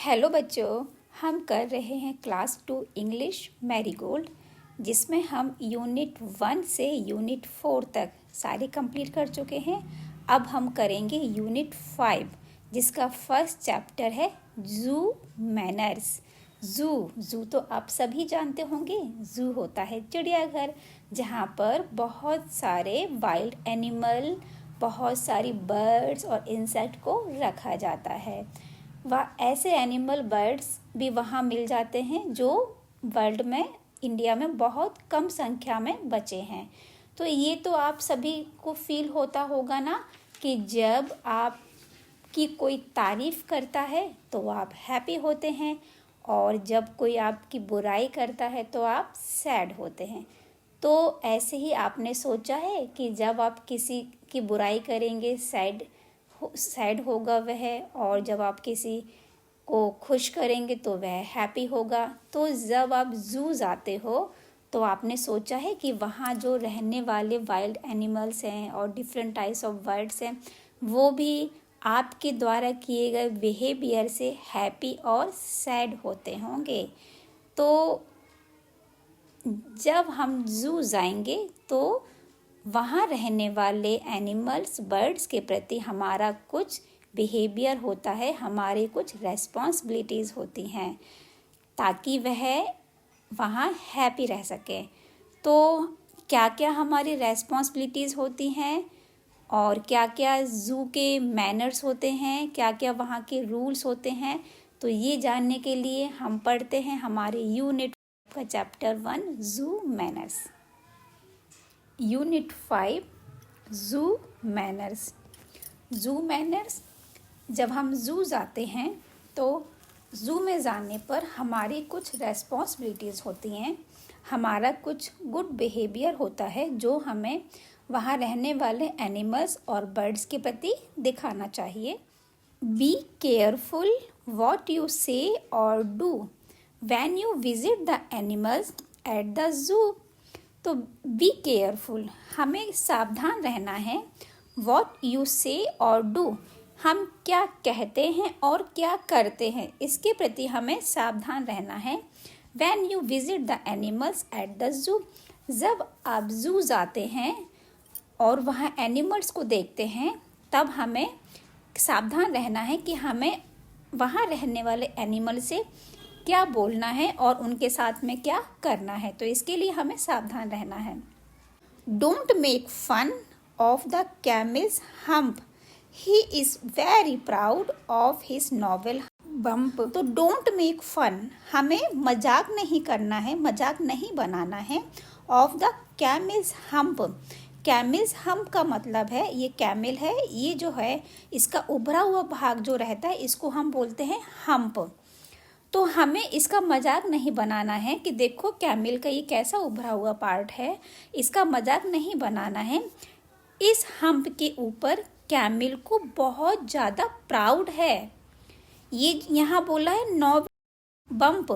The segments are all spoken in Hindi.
हेलो बच्चों, हम कर रहे हैं क्लास 2 इंग्लिश मैरीगोल्ड, जिसमें हम यूनिट 1 से यूनिट 4 तक सारे कंप्लीट कर चुके हैं। अब हम करेंगे यूनिट 5, जिसका फर्स्ट चैप्टर है जू मैनर्स। जू तो आप सभी जानते होंगे। जू होता है चिड़ियाघर, जहाँ पर बहुत सारे वाइल्ड एनिमल, बहुत सारी बर्ड्स और इंसेक्ट को रखा जाता है। वह ऐसे एनिमल बर्ड्स भी वहाँ मिल जाते हैं जो वर्ल्ड में, इंडिया में बहुत कम संख्या में बचे हैं। तो ये तो आप सभी को फील होता होगा ना कि जब आपकी कोई तारीफ़ करता है तो आप हैप्पी होते हैं, और जब कोई आपकी बुराई करता है तो आप सैड होते हैं। तो ऐसे ही आपने सोचा है कि जब आप किसी की बुराई करेंगे सैड होगा वह, और जब आप किसी को खुश करेंगे तो वह हैप्पी होगा। तो जब आप जू जाते हो तो आपने सोचा है कि वहाँ जो रहने वाले वाइल्ड एनिमल्स हैं और डिफरेंट टाइप्स ऑफ बर्ड्स हैं, वो भी आपके द्वारा किए गए बिहेवियर से हैप्पी और सैड होते होंगे। तो जब हम जू जाएंगे तो वहाँ रहने वाले एनिमल्स, बर्ड्स के प्रति हमारा कुछ बिहेवियर होता है, हमारे कुछ रेस्पॉन्सिबिलिटीज़ होती हैं, ताकि वह वहाँ हैप्पी रह सके। तो क्या क्या हमारी रेस्पॉन्सिबिलिटीज़ होती हैं और क्या क्या जू के मैनर्स होते हैं, क्या क्या वहाँ के रूल्स होते हैं, तो ये जानने के लिए हम पढ़ते हैं हमारे यूनिट का चैप्टर 1 जू मैनर्स। यूनिट 5 जू मैनर्स। जू मैनर्स, जब हम जू जाते हैं तो जू में जाने पर हमारी कुछ रेस्पॉन्सिबिलिटीज़ होती हैं, हमारा कुछ गुड बिहेवियर होता है जो हमें वहाँ रहने वाले एनिमल्स और बर्ड्स के प्रति दिखाना चाहिए। बी केयरफुल वॉट यू से और do when you visit the animals at the जू। तो बी केयरफुल, हमें सावधान रहना है। वॉट यू से और डू, हम क्या कहते हैं और क्या करते हैं, इसके प्रति हमें सावधान रहना है। When you visit the animals at the zoo, जब आप जू जाते हैं और वहाँ एनिमल्स को देखते हैं, तब हमें सावधान रहना है कि हमें वहाँ रहने वाले एनिमल से क्या बोलना है और उनके साथ में क्या करना है। तो इसके लिए हमें सावधान रहना है। Don't make fun of the camel's hump, he is very proud of his novel bump. तो डोंट मेक फन, हमें मजाक नहीं करना है, मजाक नहीं बनाना है। Of the camel's hump, camel's hump का मतलब है, ये कैमल है, ये जो है इसका उभरा हुआ भाग जो रहता है इसको हम बोलते हैं हम्प। तो हमें इसका मजाक नहीं बनाना है कि देखो कैमल का ये कैसा उभरा हुआ पार्ट है, इसका मजाक नहीं बनाना है। इस हम्प के ऊपर कैमल को बहुत ज़्यादा प्राउड है। ये यहाँ बोला है बम्प।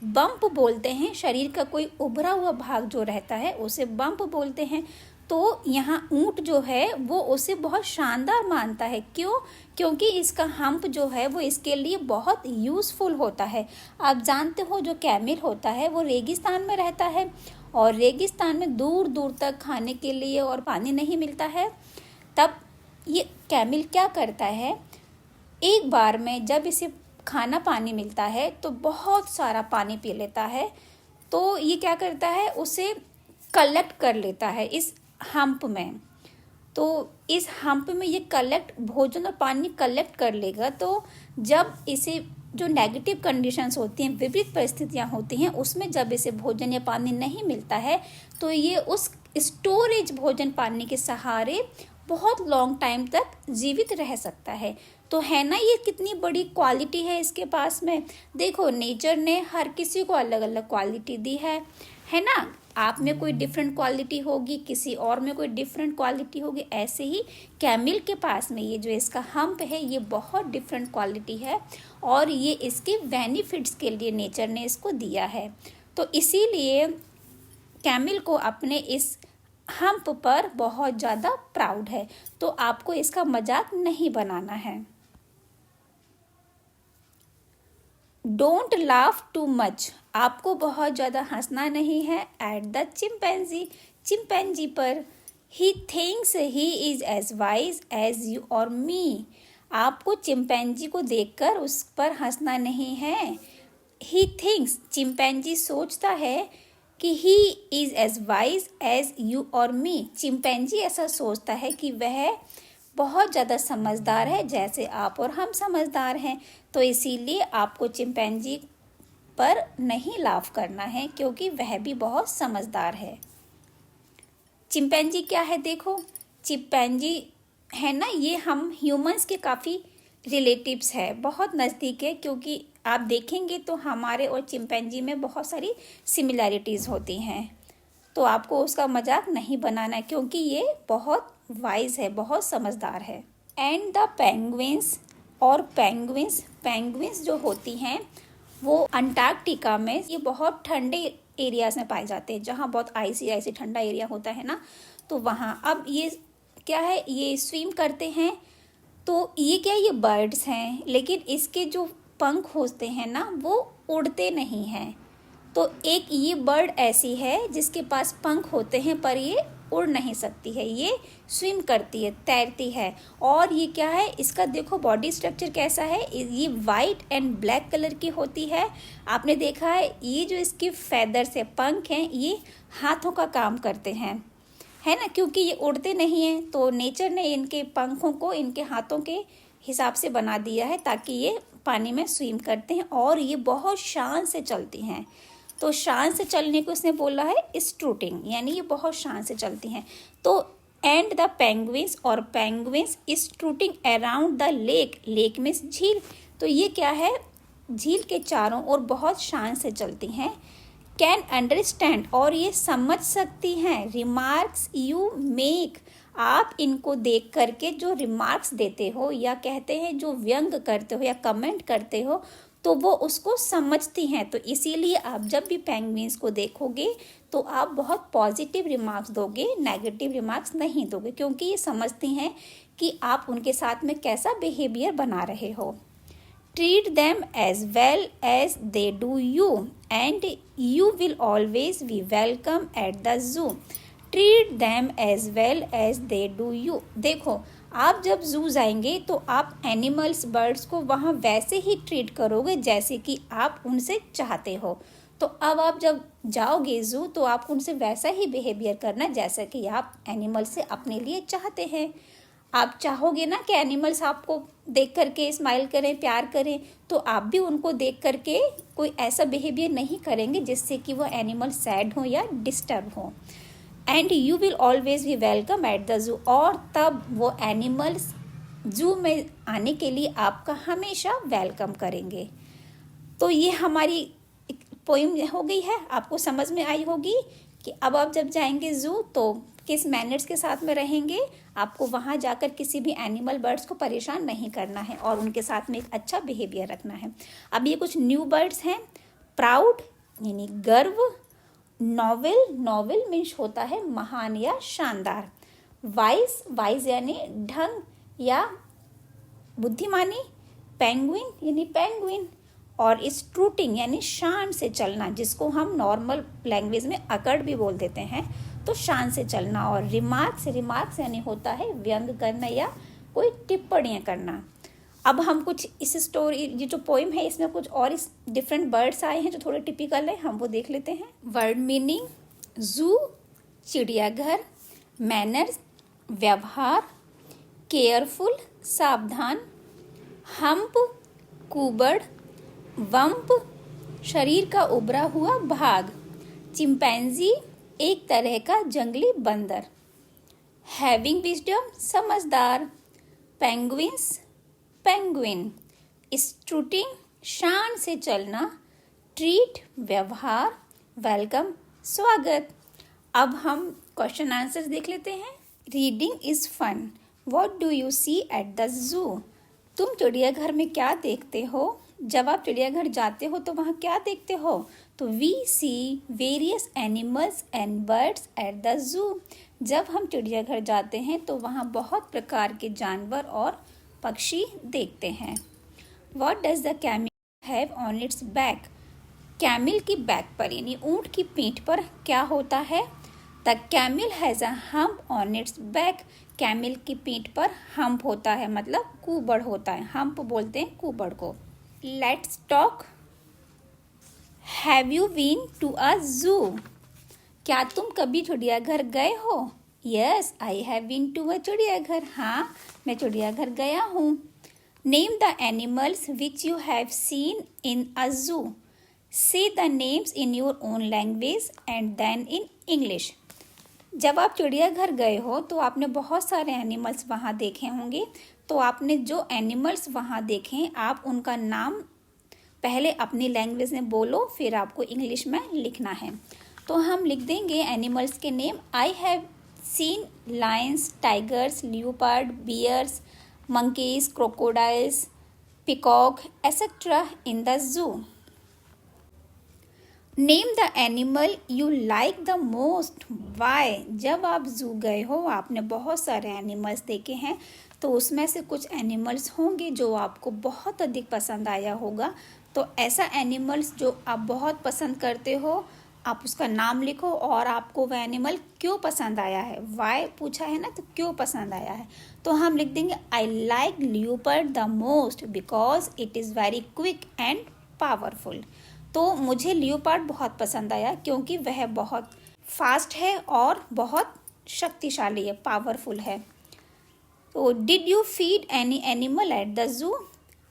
बम्प बोलते हैं शरीर का कोई उभरा हुआ भाग जो रहता है उसे बम्प बोलते हैं। तो यहाँ ऊँट जो है वो उसे बहुत शानदार मानता है। क्यों? क्योंकि इसका हम्प जो है वो इसके लिए बहुत यूज़फुल होता है। आप जानते हो जो कैमल होता है वो रेगिस्तान में रहता है, और रेगिस्तान में दूर दूर तक खाने के लिए और पानी नहीं मिलता है। तब ये कैमल क्या करता है, एक बार में जब इसे खाना पानी मिलता है तो बहुत सारा पानी पी लेता है। तो ये क्या करता है, उसे कलेक्ट कर लेता है इस हम्प में। तो इस हम्प में ये भोजन और पानी कलेक्ट कर लेगा। तो जब इसे जो नेगेटिव कंडीशंस होती हैं, विपरीत परिस्थितियां होती हैं, उसमें जब इसे भोजन या पानी नहीं मिलता है तो ये उस स्टोरेज भोजन पानी के सहारे बहुत लॉन्ग टाइम तक जीवित रह सकता है। तो है ना, ये कितनी बड़ी क्वालिटी है इसके पास में। देखो, नेचर ने हर किसी को अलग अलग क्वालिटी दी है ना। आप में कोई डिफरेंट क्वालिटी होगी, किसी और में कोई डिफरेंट क्वालिटी होगी। ऐसे ही कैमल के पास में ये जो इसका हम्प है ये बहुत डिफरेंट क्वालिटी है, और ये इसके बेनिफिट्स के लिए नेचर ने इसको दिया है। तो इसीलिए कैमल को अपने इस हम्प पर बहुत ज़्यादा प्राउड है। तो आपको इसका मजाक नहीं बनाना है। डोंट लाफ टू मच, आपको बहुत ज़्यादा हंसना नहीं है। एट द चिंपैंजी, चिंपैंजी पर। He thinks he is as wise as you और मी, आपको चिंपैंजी को देखकर उस पर हंसना नहीं है। ही थिंक्स, चिंपैंजी सोचता है कि he is as wise as you और मी, चिंपैंजी ऐसा सोचता है कि वह बहुत ज़्यादा समझदार है जैसे आप और हम समझदार हैं। तो इसीलिए आपको चिंपैंजी पर नहीं लाफ करना है क्योंकि वह भी बहुत समझदार है। चिंपैंजी क्या है देखो, चिंपैंजी है ना, ये हम ह्यूमंस के काफ़ी रिलेटिव्स है, बहुत नज़दीक है, क्योंकि आप देखेंगे तो हमारे और चिंपैंजी में बहुत सारी सिमिलैरिटीज़ होती हैं। तो आपको उसका मजाक नहीं बनाना है क्योंकि ये बहुत वाइज है, बहुत समझदार है। एंड द पेंगुइन्स, और पेंगुइन्स जो होती हैं वो अंटार्कटिका में, ये बहुत ठंडे एरियाज में पाए जाते हैं जहाँ बहुत आइसी ठंडा एरिया होता है ना, तो वहाँ अब ये क्या है, ये स्विम करते हैं। तो ये क्या है, ये बर्ड्स हैं, लेकिन इसके जो पंख होते हैं ना वो उड़ते नहीं हैं। तो एक ये बर्ड ऐसी है जिसके पास पंख होते हैं पर ये उड़ नहीं सकती है, ये स्विम करती है, तैरती है। और ये क्या है, इसका देखो बॉडी स्ट्रक्चर कैसा है, ये वाइट एंड ब्लैक कलर की होती है। आपने देखा है ये जो इसके फेदर्स है, पंख हैं, ये हाथों का काम करते हैं, है ना, क्योंकि ये उड़ते नहीं हैं तो नेचर ने इनके पंखों को इनके हाथों के हिसाब से बना दिया है ताकि ये पानी में स्विम करते हैं। और ये बहुत शान से चलती हैं, तो शान से चलने को उसने बोला है स्ट्रूटिंग, यानी ये बहुत शान से चलती हैं। तो एंड द पेंगुइन्स, और penguins strutting around the lake, lake में झील, तो ये क्या है, झील के चारों ओर बहुत शान से चलती हैं। कैन अंडरस्टैंड, और ये समझ सकती हैं, रिमार्क्स यू मेक, आप इनको देख करके जो रिमार्क्स देते हो या कहते हैं जो व्यंग करते हो या कमेंट करते हो तो वो उसको समझती हैं। तो इसीलिए आप जब भी पेंगुइन्स को देखोगे तो आप बहुत पॉजिटिव रिमार्क्स दोगे, नेगेटिव रिमार्क्स नहीं दोगे, क्योंकि ये समझती हैं कि आप उनके साथ में कैसा बिहेवियर बना रहे हो। Treat them as well as they do you and you will always be welcome at the zoo. Treat them as well as they do you, देखो आप जब जू जाएंगे तो आप एनिमल्स, बर्ड्स को वहाँ वैसे ही ट्रीट करोगे जैसे कि आप उनसे चाहते हो। तो अब आप जब जाओगे जू तो आप उनसे वैसा ही बिहेवियर करना जैसा कि आप एनिमल से अपने लिए चाहते हैं। आप चाहोगे ना कि एनिमल्स आपको देख करके स्माइल करें, प्यार करें, तो आप भी उनको देख करके कोई ऐसा बिहेवियर नहीं करेंगे जिससे कि वो एनिमल सैड हो या डिस्टर्ब हो। And you will always be welcome at the जू, और तब वो एनिमल्स जू में आने के लिए आपका हमेशा वेलकम करेंगे। तो ये हमारी पोइम हो गई है, आपको समझ में आई होगी कि अब आप जब जाएंगे जू तो किस मैनर्स के साथ में रहेंगे, आपको वहाँ जाकर किसी भी एनिमल, बर्ड्स को परेशान नहीं करना है और उनके साथ में एक अच्छा बिहेवियर रखना है। अब ये कुछ न्यू बर्ड्स हैं। प्राउड यानी गर्व, नॉवेल, नॉवेल मीन्स होता है महान या शानदार। वाइज, वाइज यानी ढंग या बुद्धिमानी। पेंगुइन यानी पेंगुइन, और स्ट्रूटिंग यानी शान से चलना, जिसको हम नॉर्मल लैंग्वेज में अकड़ भी बोल देते हैं, तो शान से चलना। और रिमार्क्स, रिमार्क्स यानी होता है व्यंग करना या कोई टिप्पणियाँ करना। अब हम कुछ इस स्टोरी, ये जो पोइम है इसमें कुछ और इस डिफरेंट बर्ड्स आए हैं जो थोड़े टिपिकल है, हम वो देख लेते हैं। वर्ड मीनिंग, जू चिड़ियाघर, मैनर्स व्यवहार, केयरफुल सावधान, हम्प कुबड़, वंप शरीर का उभरा हुआ भाग, चिंपैंजी एक तरह का जंगली बंदर, हैविंग विजडम समझदार, पेंगुइन्स पेंगुइन, स्ट्रूटिंग शान से चलना, ट्रीट व्यवहार, वेलकम स्वागत। अब हम क्वेश्चन आंसर्स देख लेते हैं। Reading is fun, what do you see at the zoo, तुम चिड़ियाघर में क्या देखते हो, जब आप चिड़ियाघर जाते हो तो वहाँ क्या देखते हो, तो we see various animals and birds at the zoo, जब हम चिड़ियाघर जाते हैं तो वहाँ बहुत प्रकार के जानवर और पक्षी देखते हैं। What does the have on it's back, camel की बैक पर यानी ऊँट की पीठ पर क्या होता है? The camel has a hump on it's back, camel की पीठ पर हम्प होता है मतलब कुबड़ होता है, हम्प बोलते हैं कुबड़ को। Let's talk, have you been to a zoo, क्या तुम कभी चिड़ियाघर गए हो? Yes I have been to a चिड़ियाघर, हाँ मैं चिड़ियाघर गया हूँ। Name the animals which you have seen in a zoo, say the names in your own language and then in English. जब आप चिड़ियाघर गए हो तो आपने बहुत सारे एनिमल्स वहाँ देखे होंगे, तो आपने जो एनिमल्स वहाँ देखे आप उनका नाम पहले अपनी लैंग्वेज में बोलो, फिर आपको इंग्लिश में लिखना है। तो हम लिख देंगे एनिमल्स के name. I have seen lions, tigers, leopard, bears, monkeys, crocodiles, peacock, etc. in the zoo. Name the animal you like the most. Why? जब आप जू गए हो आपने बहुत सारे एनिमल्स देखे हैं, तो उसमें से कुछ एनिमल्स होंगे जो आपको बहुत अधिक पसंद आया होगा। तो ऐसा एनिमल्स जो आप बहुत पसंद करते हो आप उसका नाम लिखो और आपको वह एनिमल क्यों पसंद आया है। वाई पूछा है ना, तो क्यों पसंद आया है। तो हम लिख देंगे I like leopard the most because it is very quick and powerful. तो मुझे लियोपार्ड बहुत पसंद आया क्योंकि वह बहुत फास्ट है और बहुत शक्तिशाली है, पावरफुल है। तो did you feed any animal at the zoo,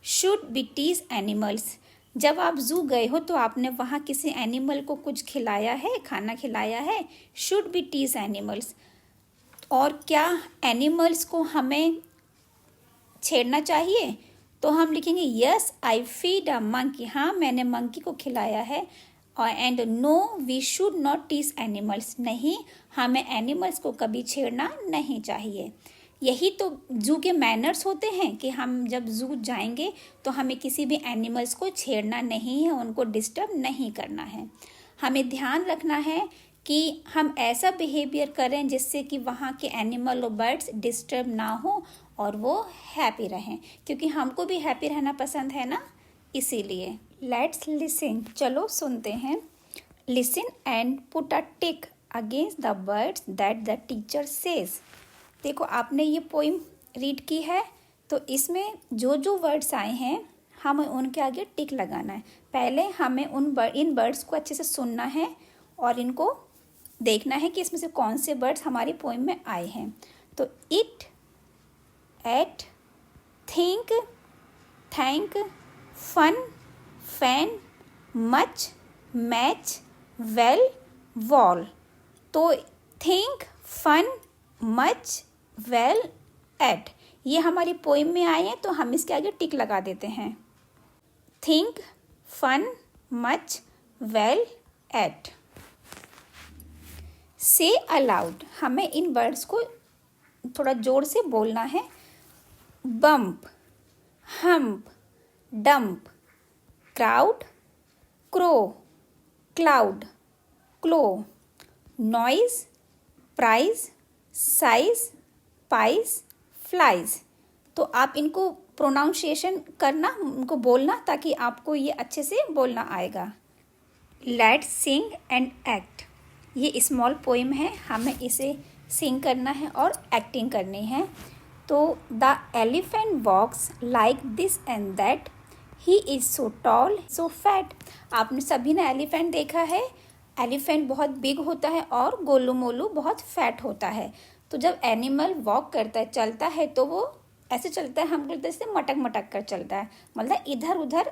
should be tease animals, जब आप जू गए हो तो आपने वहाँ किसी एनिमल को कुछ खिलाया है, खाना खिलाया है। शुड बी टीज एनिमल्स, और क्या एनिमल्स को हमें छेड़ना चाहिए? तो हम लिखेंगे yes I feed a monkey, हाँ मैंने मंकी को खिलाया है। और and no we should not tease animals, नहीं हमें एनिमल्स को कभी छेड़ना नहीं चाहिए। यही तो जू के मैनर्स होते हैं कि हम जब जू जाएंगे तो हमें किसी भी एनिमल्स को छेड़ना नहीं है, उनको डिस्टर्ब नहीं करना है। हमें ध्यान रखना है कि हम ऐसा बिहेवियर करें जिससे कि वहाँ के एनिमल और बर्ड्स डिस्टर्ब ना हो और वो हैप्पी रहें, क्योंकि हमको भी हैप्पी रहना पसंद है ना, इसीलिए। लेट्स लिसन, चलो सुनते हैं। Listen and put a tick against the words that the teacher says. देखो आपने ये पोइम रीड की है, तो इसमें जो जो वर्ड्स आए हैं हमें उनके आगे टिक लगाना है। पहले हमें इन वर्ड्स को अच्छे से सुनना है और इनको देखना है कि इसमें से कौन से वर्ड्स हमारी पोइम में आए हैं। तो it, at, think, thank, fun, fan, much, match, well, wall. तो think, fun, much, well, at, ये हमारी पोइम में आए हैं, तो हम इसके आगे टिक लगा देते हैं। Think, fun, much, well, at. Say aloud, हमें इन वर्ड्स को थोड़ा जोर से बोलना है। Bump, hump, dump, crowd, crow, cloud, claw, noise, prize, size, pies, flies. तो आप इनको प्रोनाउंसिएशन करना, उनको बोलना, ताकि आपको ये अच्छे से बोलना आएगा। लेट्स सिंग एंड एक्ट, ये स्मॉल पोइम है, हमें इसे सिंग करना है और एक्टिंग करनी है। तो the elephant walks like this and that, he is so tall so fat. आपने सभी ने एलिफेंट देखा है, एलिफेंट बहुत बिग होता है और गोलू मोलू बहुत फैट होता है। तो जब एनिमल वॉक करता है, चलता है, तो वो ऐसे चलता है, हम बोलते हैं जैसे मटक मटक कर चलता है, मतलब इधर उधर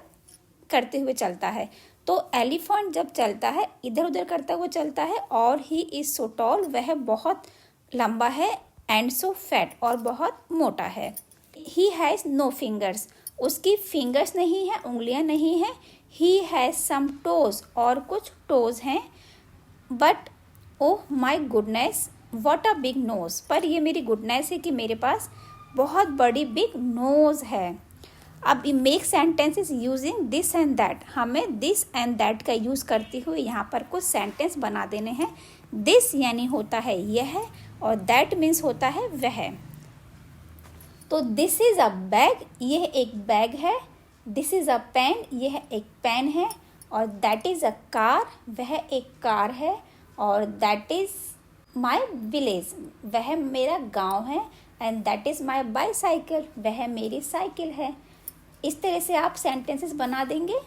करते हुए चलता है। तो एलिफेंट जब चलता है इधर उधर करता हुआ चलता है, और ही इज़ सो टॉल, वह बहुत लंबा है, एंड सो फैट, और बहुत मोटा है। ही हैज़ नो फिंगर्स, उसकी फिंगर्स नहीं है, उंगलियां नहीं हैं। ही हैज़ सम टोज, और कुछ टोज हैं। But oh my goodness what a big nose, पर ये मेरी गुडनेस है कि मेरे पास बहुत बड़ी बिग नोज है। अब make sentences using this and that, हमें दिस एंड दैट का यूज़ करते हुए यहाँ पर कुछ सेंटेंस बना देने हैं। दिस यानी होता है यह, और दैट मीन्स होता है वह। तो दिस इज़ अ बैग, यह एक बैग है। दिस इज़ अ पेन, यह एक पेन है। और दैट इज़ अ कार, वह एक कार है। और दैट इज़ माई विलेज, वह मेरा गांव है। And that is my bicycle, वह मेरी साइकिल है। इस तरह से आप सेंटेंसेस बना देंगे।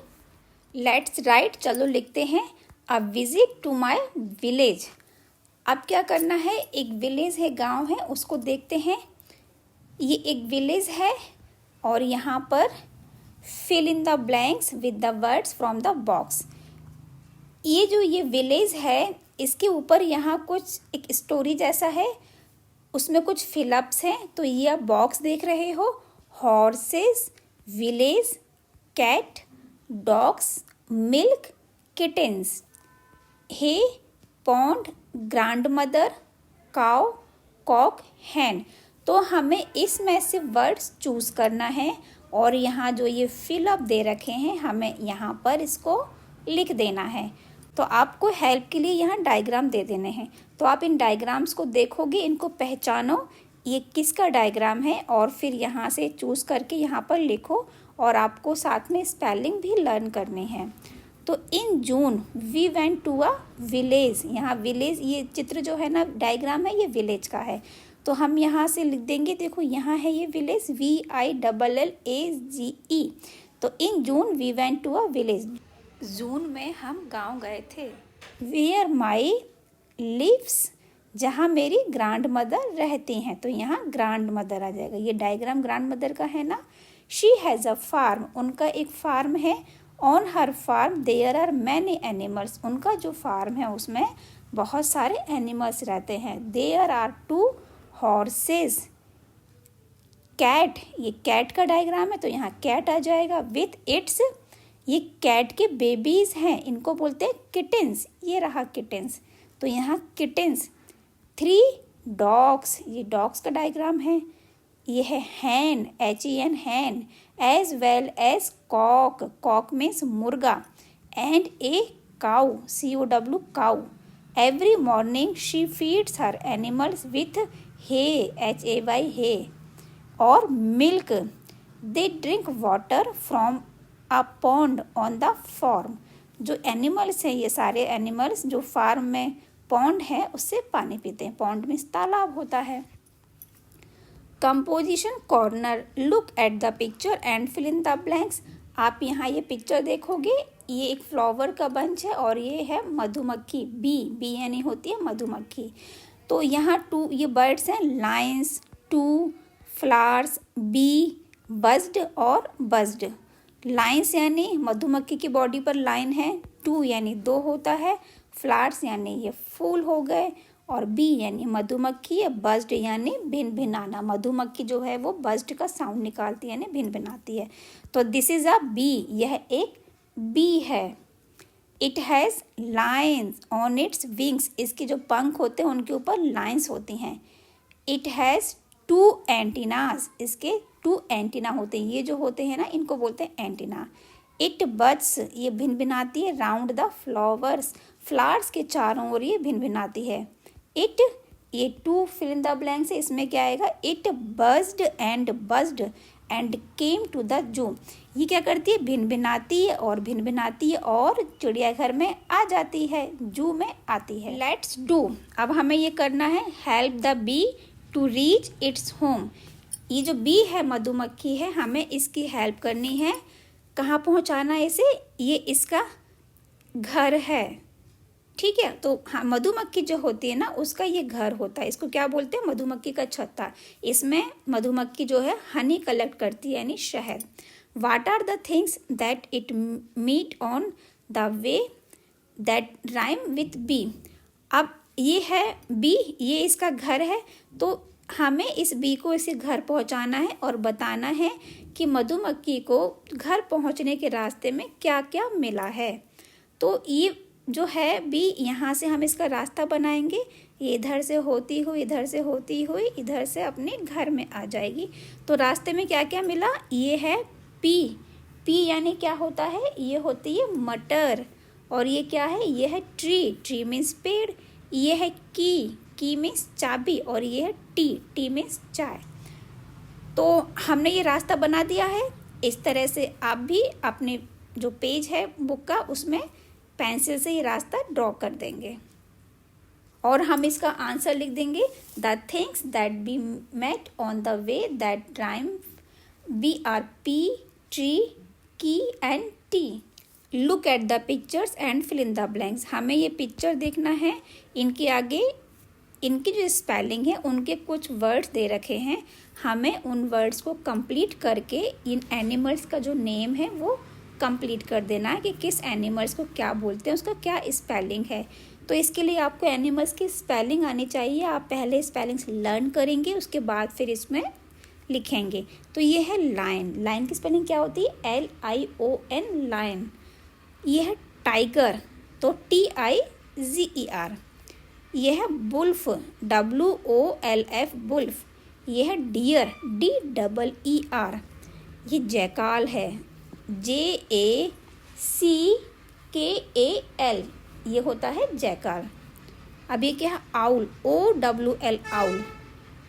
लेट्स राइट, चलो लिखते हैं। A visit to my village. अब क्या करना है, एक विलेज है, गांव है, उसको देखते हैं। ये एक विलेज है और यहाँ पर fill in the blanks with the words from the box. ये विलेज है, इसके ऊपर यहाँ कुछ एक स्टोरी जैसा है, उसमें कुछ फिलअप्स हैं। तो ये आप बॉक्स देख रहे हो, horses, village, cat, dogs, milk, kittens, hay, pond, grandmother, cow, cock, hen. तो हमें इसमें से वर्ड्स चूज़ करना है और यहाँ जो ये फिलअप दे रखे हैं हमें यहाँ पर इसको लिख देना है। तो आपको हेल्प के लिए यहाँ डायग्राम दे देने हैं। तो आप इन डायग्राम्स को देखोगे, इनको पहचानो ये किसका डायग्राम है और फिर यहाँ से चूज़ करके यहाँ पर लिखो। और आपको साथ में स्पेलिंग भी लर्न करनी है। तो in June we went to a village. यहाँ विलेज, ये चित्र जो है ना, डायग्राम है, ये विलेज का है। तो हम यहाँ से लिख देंगे, देखो यहाँ है ये विलेज, VILLAGE। तो in June we went to a village, June में हम गांव गए थे। वेयर माई लिव्स, जहाँ मेरी ग्रैंड मदर रहती हैं। तो यहाँ ग्रैंड मदर आ जाएगा, ये डायग्राम ग्रैंड मदर का है ना। शी हैज़ अ फार्म, उनका एक फार्म है। On her farm there are many animals, उनका जो फार्म है उसमें बहुत सारे एनिमल्स रहते हैं। देयर आर 2 हॉर्सेस, कैट, ये कैट का डायग्राम है तो यहाँ कैट आ जाएगा। विथ इट्स, ये कैट के बेबीज हैं, इनको बोलते हैं किटेंस, ये रहा किटेंस, तो यहाँ किटेंस। 3 डॉग्स, ये डॉग्स का डायग्राम है। ये है hen, HEN, hen, as well as cock, cock means मुर्गा। And a cow, COW, cow. Every morning she feeds her animals with hay, HAY, hay. और milk, they drink water from a pond on the farm. जो एनिमल्स हैं, ये सारे एनिमल्स जो फार्म में पॉन्ड है उससे पानी पीते हैं। पॉन्ड मीन्स तालाब होता है। Composition corner, look at the picture and fill in the blanks. आप यहाँ ये पिक्चर देखोगे, ये एक फ्लावर का बंच है और ये है मधुमक्खी, बी यानी होती है मधुमक्खी। तो यहाँ 2 ये बर्ड्स हैं, लाइन्स, 2 फ्लावर्स, बी, बज्ड और बज्ड। लाइन्स यानी मधुमक्खी की बॉडी पर लाइन है, 2 यानी 2 होता है, फ्लावर्स यानी ये फूल हो गए, और बी यानी मधुमक्खी है, बज्ड यानी भिन भिनाना। मधुमक्खी जो है वो बज्ड का साउंड निकालती है, यानी भिन भिनाती है। तो दिस इज अ बी, यह एक बी है। It has lines on its wings, इसके जो पंख होते हैं उनके ऊपर लाइन्स होती हैं। इट हैज़ 2 एंटीनाज, इसके 2 एंटीना होते हैं, ये जो होते हैं ना इनको बोलते हैं एंटीना। इट बट्स, ये भिन भिनाती है राउंड द फ्लावर्स, फ्लावर्स के चारों ओर ये भिन भिनाती है। इट, ये 2 फिल इन द ब्लैंक्स है, इसमें क्या आएगा, it buzzed and came to the zoo. ये क्या करती है, भिन भिनाती है और चिड़ियाघर में आ जाती है, जू में आती है। लेट्स डू, अब हमें ये करना है, help the bee to reach its home. ये जो बी है, मधुमक्खी है, हमें इसकी हेल्प करनी है। कहाँ पहुँचाना है इसे, ये इसका घर है, ठीक है। तो हाँ, मधुमक्खी जो होती है ना उसका ये घर होता है, इसको क्या बोलते हैं, मधुमक्खी का छत्ता। इसमें मधुमक्खी जो है हनी कलेक्ट करती है, यानी शहद। What are the things that it meet on the way that rhyme with bee. अब ये है बी, ये इसका घर है, तो हमें इस बी को इसे घर पहुंचाना है और बताना है कि मधुमक्खी को घर पहुंचने के रास्ते में क्या क्या मिला है। तो ये जो है बी, यहाँ से हम इसका रास्ता बनाएंगे, ये इधर से होती हुई इधर से अपने घर में आ जाएगी। तो रास्ते में क्या क्या मिला, ये है पी यानी क्या होता है, ये होती है मटर। और ये क्या है, ये है ट्री मीन्स पेड़। ये है की मीन्स चाबी, और ये है टी मीन्स चाय। तो हमने ये रास्ता बना दिया है। इस तरह से आप भी अपने जो पेज है बुक का उसमें पेंसिल से ये रास्ता ड्रॉ कर देंगे और हम इसका आंसर लिख देंगे the things that we met on the way that rhyme BRP tree की and T. Look at the pictures and fill in the blanks. हमें ये पिक्चर देखना है, इनके आगे इनकी जो स्पेलिंग है उनके कुछ वर्ड्स दे रखे हैं, हमें उन वर्ड्स को कंप्लीट करके इन एनिमल्स का जो नेम है वो कंप्लीट कर देना है कि किस एनिमल्स को क्या बोलते हैं, उसका क्या स्पेलिंग है। तो इसके लिए आपको एनिमल्स की स्पेलिंग आनी चाहिए। आप पहले स्पेलिंग्स लर्न करेंगे, उसके बाद फिर इसमें लिखेंगे। तो ये है लायन। लायन की स्पेलिंग क्या होती है? LION lion. ये है टाइगर, तो TIGER। ये है बुल्फ, WOLF बुल्फ। ये है डियर, DEER। ये जैकाल है, JACKAL। ये होता है जैकाल। अब ये क्या है? Owl, OWL owl.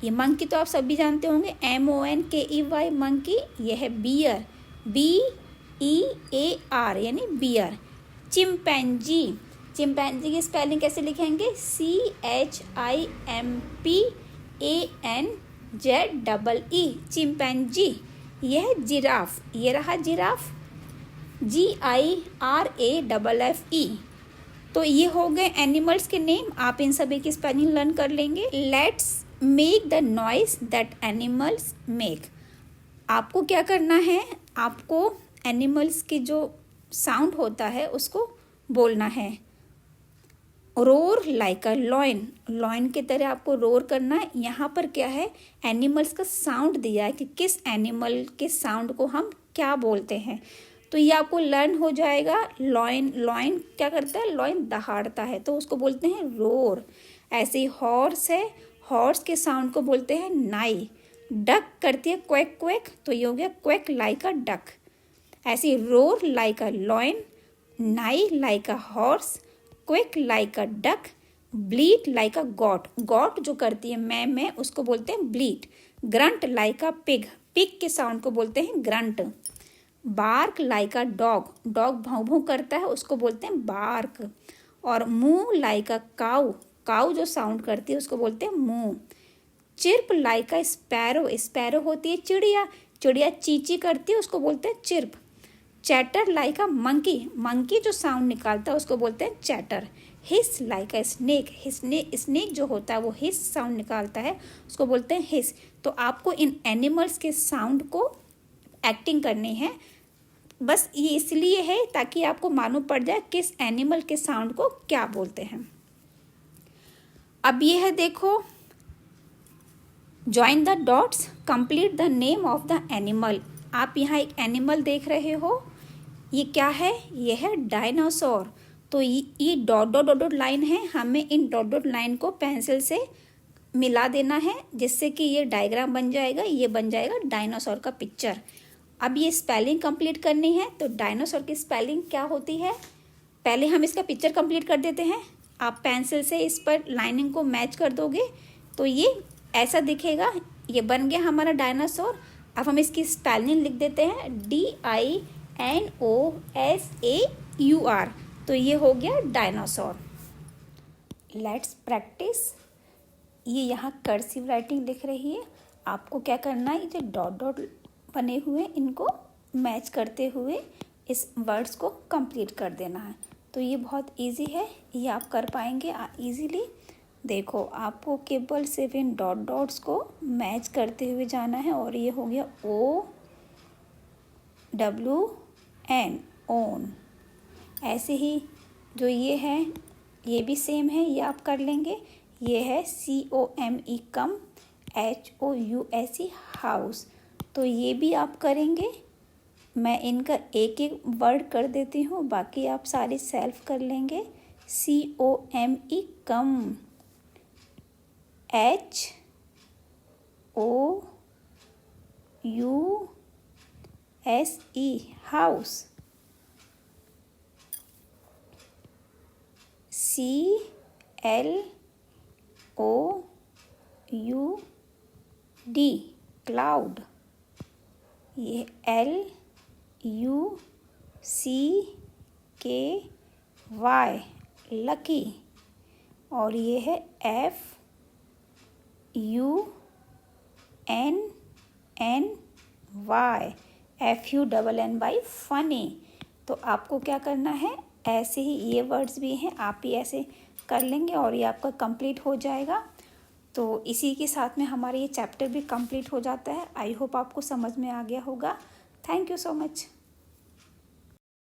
ये मंकी तो आप सभी जानते होंगे, MONKEY मंकी। ये है बियर, BEAR यानी बियर। चिंपैंजी, चिंपैंजी की स्पेलिंग कैसे लिखेंगे? CHIMPANZEE chimpanzee. यह है जिराफ, ये रहा जिराफ, GIRAFFE। तो ये हो गए एनिमल्स के नेम। आप इन सभी की स्पेलिंग लर्न कर लेंगे। Let's make the noise that animals make. आपको क्या करना है? आपको एनिमल्स की जो साउंड होता है उसको बोलना है। Roar like a lion, lion की तरह आपको रोर करना है। यहाँ पर क्या है? एनिमल्स का साउंड दिया है कि किस एनिमल के साउंड को हम क्या बोलते हैं। तो ये आपको लर्न हो जाएगा। लॉयन, लॉयन क्या करता है? लॉयन दहाड़ता है, तो उसको बोलते हैं रोर। ऐसे ही हॉर्स है, हॉर्स के साउंड को बोलते हैं नाई। डक करती है क्वैक क्वैक, तो ये हो गया क्वैक लाइक अ डक। ऐसे ही roar like a lion, neigh like a horse, quack like a duck, bleat like a goat. Goat जो करती है मैं उसको बोलते हैं bleat. Grunt like a pig, pig के साउंड को बोलते हैं grunt. Bark like a dog, dog भौं भौं करता है उसको बोलते हैं बार्क। और मूव लाइक अ काऊ, काऊ जो साउंड करती है उसको बोलते हैं मूव। चिर्प लाइक अ स्पैरो, स्पैरो होती है चिड़िया, चिड़िया चींची करती है उसको बोलते हैं chirp. Chatter like a monkey, monkey जो साउंड निकालता है उसको बोलते हैं चैटर। हिस लाइक अ स्नेक, स्नेक जो होता है वो हिस साउंड निकालता है उसको बोलते हैं हिस। तो आपको इन एनिमल्स के साउंड को एक्टिंग करनी है। बस ये इसलिए है ताकि आपको मालूम पड़ जाए किस एनिमल के साउंड को क्या बोलते हैं। अब ये है देखो, join the dots, complete the name of the animal. आप यहाँ एक एनिमल देख रहे हो, ये क्या है? ये है डायनासोर। तो ये dot dot dot dot line है, हमें इन डॉट डॉट लाइन को पेंसिल से मिला देना है जिससे कि ये डायग्राम बन जाएगा, ये बन जाएगा डायनासोर का पिक्चर। अब ये स्पेलिंग कंप्लीट करनी है, तो डायनासोर की स्पेलिंग क्या होती है? पहले हम इसका पिक्चर कंप्लीट कर देते हैं। आप पेंसिल से इस पर लाइनिंग को मैच कर दोगे तो ये ऐसा दिखेगा। ये बन गया हमारा डायनासोर। अब हम इसकी स्पेलिंग लिख देते हैं DINOSAUR। तो ये हो गया डायनासोर। Let's practice. ये यहाँ कर्सिव राइटिंग लिख रही है। आपको क्या करना है? ये जो डॉट डॉट बने हुए इनको मैच करते हुए इस वर्ड्स को कंप्लीट कर देना है। तो ये बहुत इजी है, ये आप कर पाएंगे इजीली। देखो, आपको केवल सिर्फ इन डॉट डॉट्स को मैच करते हुए जाना है। और ये हो गया OWN ओन। ऐसे ही जो ये है ये भी सेम है, ये आप कर लेंगे। ये है COME कम, HOUSE हाउस। तो ये भी आप करेंगे। मैं इनका एक एक वर्ड कर देती हूँ, बाकी आप सारे सेल्फ कर लेंगे। COME कम, HOUSE हाउस, CLOUD क्लाउड। ये लकी, और ये है FUNNY फनी। तो आपको क्या करना है, ऐसे ही ये वर्ड्स भी हैं, आप ही ऐसे कर लेंगे और ये आपका कंप्लीट हो जाएगा। तो इसी के साथ में हमारा ये चैप्टर भी कंप्लीट हो जाता है। आई होप आपको समझ में आ गया होगा। Thank you so much.